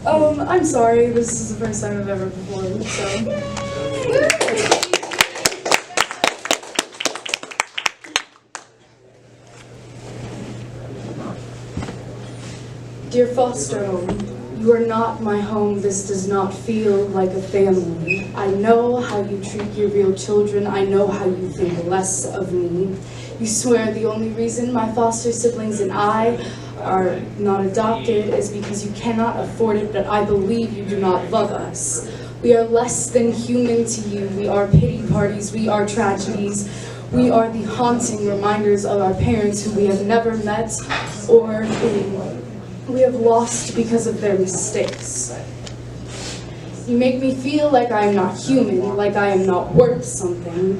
I'm sorry, this is the first time I've ever performed, so. Dear foster home, you are not my home. This does not feel like a family. I know how you treat your real children. I know how you think less of me. You swear the only reason my foster siblings and I are not adopted is because you cannot afford it, but I believe you do not love us. We are less than human to you. We are pity parties. We are tragedies. We are the haunting reminders of our parents who we have never met or who we have lost because of their mistakes. You make me feel like I am not human, like I am not worth something.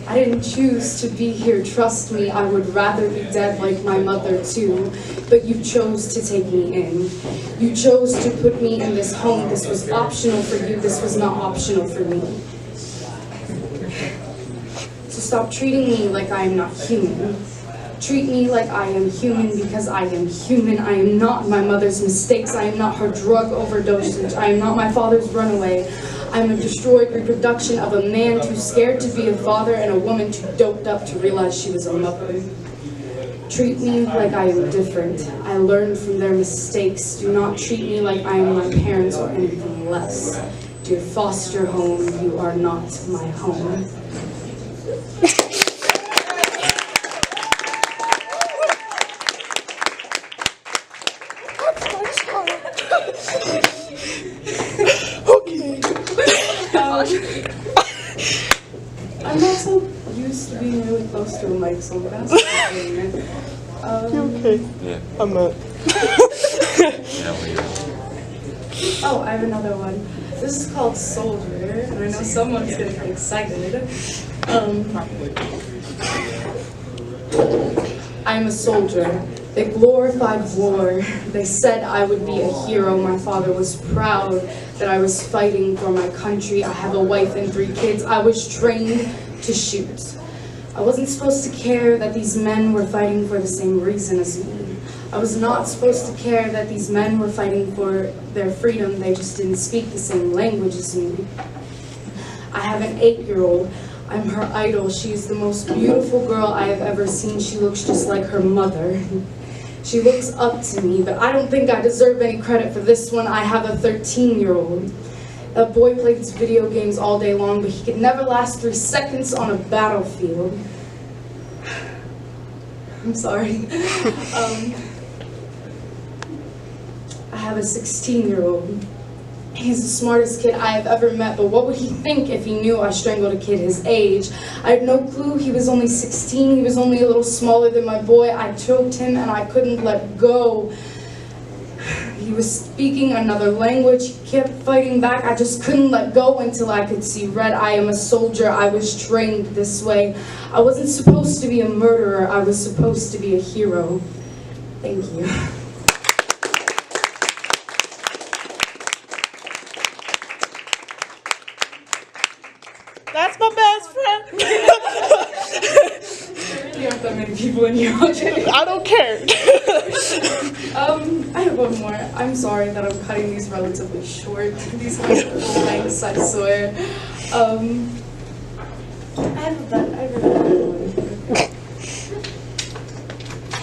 I didn't choose to be here, trust me. I would rather be dead like my mother too, but you chose to take me in. You chose to put me in this home. This was optional for you, this was not optional for me. So stop treating me like I am not human. Treat me like I am human because I am human. I am not my mother's mistakes. I am not her drug overdosage. I am not my father's runaway. I am a destroyed reproduction of a man too scared to be a father and a woman too doped up to realize she was a mother. Treat me like I am different. I learned from their mistakes. Do not treat me like I am my parents or anything less. Dear foster home, you are not my home. I'm not so used to being really close to a mic, so I'm gonna stop doing it. You okay? Yeah. I'm not. Oh, I have another one. This is called Soldier, and I know someone's gonna get excited. I'm a soldier. They glorified war. They said I would be a hero. My father was proud that I was fighting for my country. I have a wife and 3 kids. I was trained to shoot. I wasn't supposed to care that these men were fighting for the same reason as me. I was not supposed to care that these men were fighting for their freedom. They just didn't speak the same language as me. I have an 8-year-old. I'm her idol. She is the most beautiful girl I have ever seen. She looks just like her mother. She looks up to me, but I don't think I deserve any credit for this one. I have a 13-year-old. That boy plays video games all day long, but he could never last 3 seconds on a battlefield. I'm sorry. I have a 16-year-old. He's the smartest kid I have ever met, but what would he think if he knew I strangled a kid his age? I had no clue he was only 16, he was only a little smaller than my boy. I choked him and I couldn't let go. He was speaking another language, he kept fighting back. I just couldn't let go until I could see red. I am a soldier, I was trained this way. I wasn't supposed to be a murderer, I was supposed to be a hero. Thank you. That's my best friend. There really aren't that many people in here. I don't care. I have one more. I'm sorry that I'm cutting these relatively short. These are full lengths, I swear. I have another one.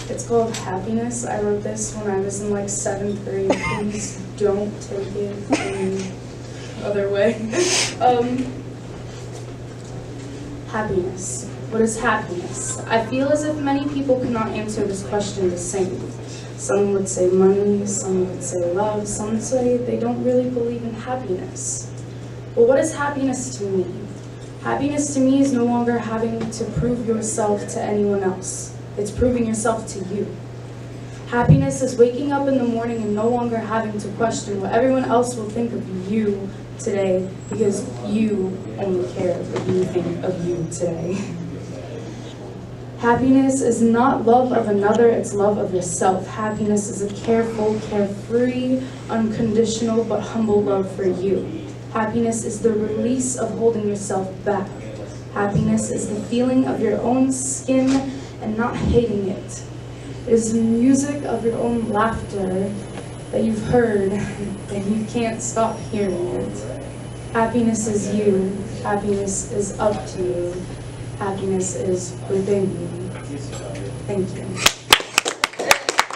It's called Happiness. I wrote this when I was in like 7th grade. Please don't take it any other way. Happiness. What is happiness? I feel as if many people cannot answer this question the same. Some would say money, some would say love, some would say they don't really believe in happiness. But what is happiness to me? Happiness to me is no longer having to prove yourself to anyone else. It's proving yourself to you. Happiness is waking up in the morning and no longer having to question what everyone else will think of you today, because you only care what you think of you today. Happiness is not love of another, it's love of yourself. Happiness is a careful, carefree, unconditional, but humble love for you. Happiness is the release of holding yourself back. Happiness is the feeling of your own skin and not hating it. It is the music of your own laughter that you've heard, and you can't stop hearing it. Happiness is you. Happiness is up to you. Happiness is within you. Thank you.